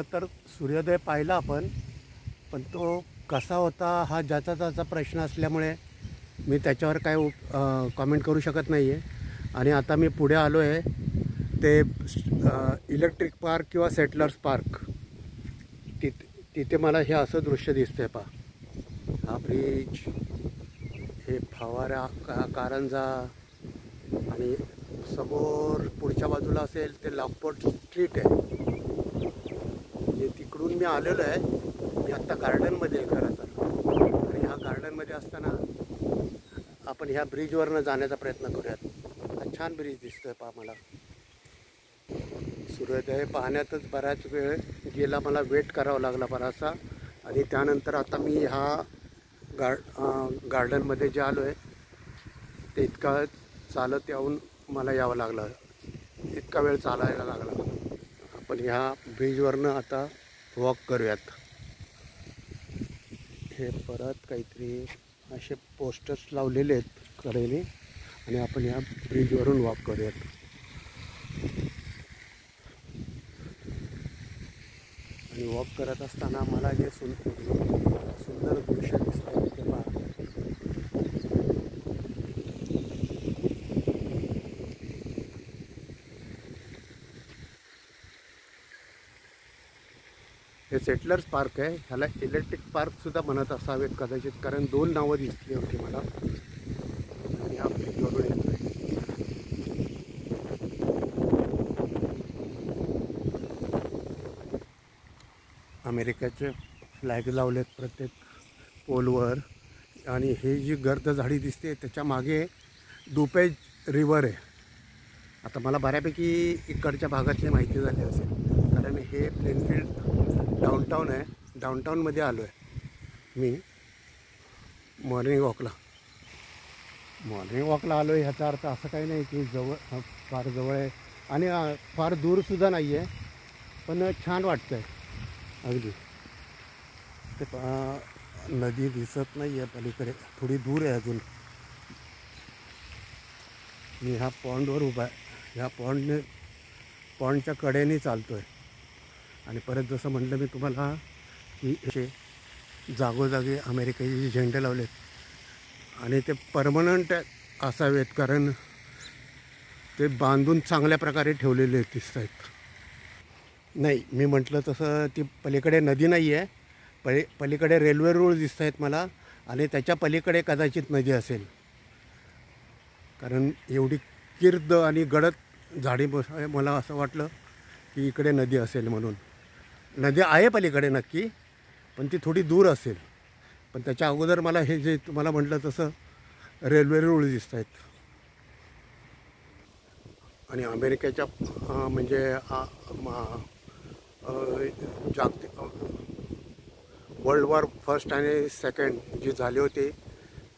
तर सूर्योदय पाहिला आपण, पण तो कसा होता हा ज्याचा त्याचा प्रश्न असल्यामुळे मी त्याच्यावर काय कॉमेंट करू शकत नाही आहे. आणि आता मी पुढे आलो आहे ते इलेक्ट्रिक पार्क किंवा सेटलर्स पार्क. तिथे मला हे असं दृश्य दिसतंय पहा. हा ब्रिज, हे फवारा कारंजा, आणि समोर पुढच्या बाजूला असेल ते लॉकपोर्ट स्ट्रीट आहे. तिकडून मी आलेलो आहे. मी आत्ता गार्डनमध्ये आहे खरं तर. आणि ह्या गार्डनमध्ये असताना आपण ह्या ब्रिजवरनं जाण्याचा प्रयत्न करूयात. हा छान ब्रिज दिसतोय पहा मला. सूर्योदय पाहण्यातच बराच वेळ गेला, मला वेट करावा लागला बराचसा. आणि त्यानंतर आता मी ह्या गार्डनमध्ये जे आलो आहे ते इतका चालत येऊन मला यावं लागलं, इतका वेळ चालायला लागला. आपण ह्या ब्रिजवरनं आता वॉक करूयात. हे परत काहीतरी असे पोस्टर्स लावलेले आहेत कडेने, आणि आपण ह्या ब्रिजवरून वॉक करूयात. आणि वॉक करत असताना मला जे सुंदर दृश्य दिसतं ते पहा. हे सेटलर्स पार्क आहे. ह्याला इलेक्ट्रिक पार्कसुद्धा म्हणत असावेत कदाचित, कारण 2 नावं दिसली होती मला. आणि हा ब्रिजवरून येतो आहे. अमेरिकेचे फ्लॅग लावलेत प्रत्येक पोलवर. आणि हे जी गर्द झाडी दिसते त्याच्या मागे डुपेज रिव्हर आहे. आता मला बऱ्यापैकी इकडच्या भागातली माहिती झाली असेल, कारण हे प्लेनफील्ड डाऊनटाऊन आहे. डाऊनटाऊनमध्ये आलो आहे मी मॉर्निंग वॉकला आलो आहे. ह्याचा अर्थ असं काही नाही की फार जवळ आहे आणि फार दूरसुद्धा नाही आहे, पण छान वाटतं आहे अगदी. ते नदी दिसत नाही आहे पलीकडे, थोडी दूर आहे अजून. मी ह्या पॉन्डवर उभा आहे. ह्या पॉन्डच्या कडेने चालतो आहे. आणि परत जसं म्हटलं मी तुम्हाला की असे जागोजागी अमेरिकेचे झेंडे लावलेत, आणि ते परमनंट असावेत, कारण ते बांधून चांगल्या प्रकारे ठेवलेले दिसत आहेत. नाही, मी म्हटलं तसं ती पलीकडे नदी नाही आहे, पलीकडे रेल्वे रूळ दिसत आहेत मला, आणि त्याच्या पलीकडे कदाचित नदी असेल, कारण एवढी किर्द आणि गडद झाडी मला असं वाटलं की इकडे नदी असेल. म्हणून नदी आहे पलीकडे नक्की, पण ती थोडी दूर असेल. पण त्याच्या अगोदर मला हे जे तुम्हाला म्हटलं तसं रेल्वे रूळ दिसत आहेत. आणि अमेरिकेच्या म्हणजे जागतिक वर्ल्ड वॉर फर्स्ट आणि सेकंड जी झाली होती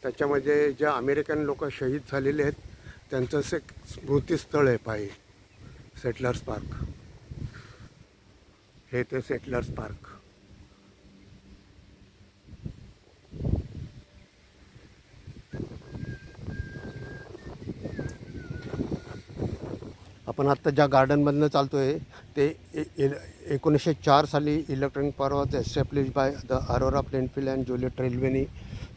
त्याच्यामध्ये ज्या अमेरिकन लोक शहीद झालेले आहेत त्यांचं स्मृतिस्थळ आहे पाहिजे सेटलर्स पार्क. हे ते सेटलर्स पार्क. आपण आत्ता ज्या गार्डनमधनं चालतो आहे ते 1904 साली electronic power was establish by the Aurora Plainfield and Joliet रेल्वेनी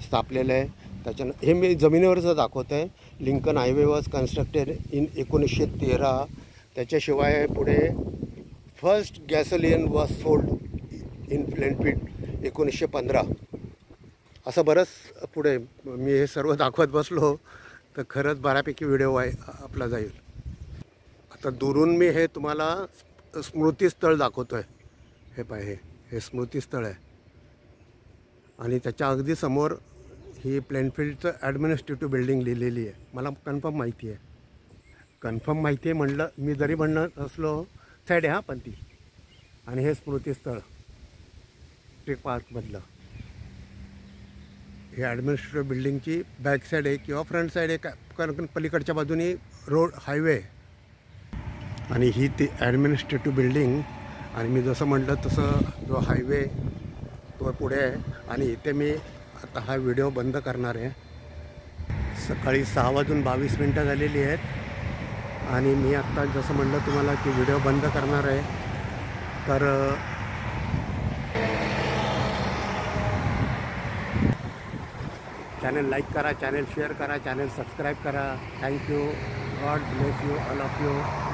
स्थापलेलं आहे. त्याच्यानं हे मी जमिनीवरचं दाखवत आहे. Lincoln Highway was constructed in 1913. त्याच्याशिवाय पुढे first gasoline was sold in Plainfield 1915. असं बरंच पुढे मी हे सर्व दाखवत बसलो तर खरंच बऱ्यापैकी व्हिडिओ आपला जाईल. आता दुरून मी हे तुम्हाला स्मृतिस्थळ दाखवतो आहे. हे पाहे, हे स्मृतिस्थळ आहे. आणि त्याच्या अगदी समोर ही प्लेनफील्डचं ॲडमिनिस्ट्रेटिव्ह बिल्डिंग लिहिलेली आहे. मला कन्फर्म माहिती आहे म्हणलं मी जरी म्हणत असलो साईड आहे पण ती. आणि हे स्मृतिस्थळ ट्रिक पार्कमधलं हे ॲडमिनिस्ट्रेटिव्ह बिल्डिंगची बॅक साईड आहे किंवा फ्रंट साईड आहे, कारण पलीकडच्या बाजूनी रोड हायवे आहे. आणि ही ती ॲडमिनिस्ट्रेटिव्ह बिल्डिंग. आणि मी जसं म्हटलं तसं जो हायवे तो पुढे आहे. आणि इथे मी आता हा व्हिडिओ बंद करणार आहे. सकाळी 6:22 झालेली आहेत आणि मी आत्ता जसं म्हटलं तुम्हाला की व्हिडिओ बंद करणार आहे. तर चॅनल लाईक करा, चॅनल शेअर करा, चॅनल सबस्क्राईब करा. Thank you. God bless you all of you.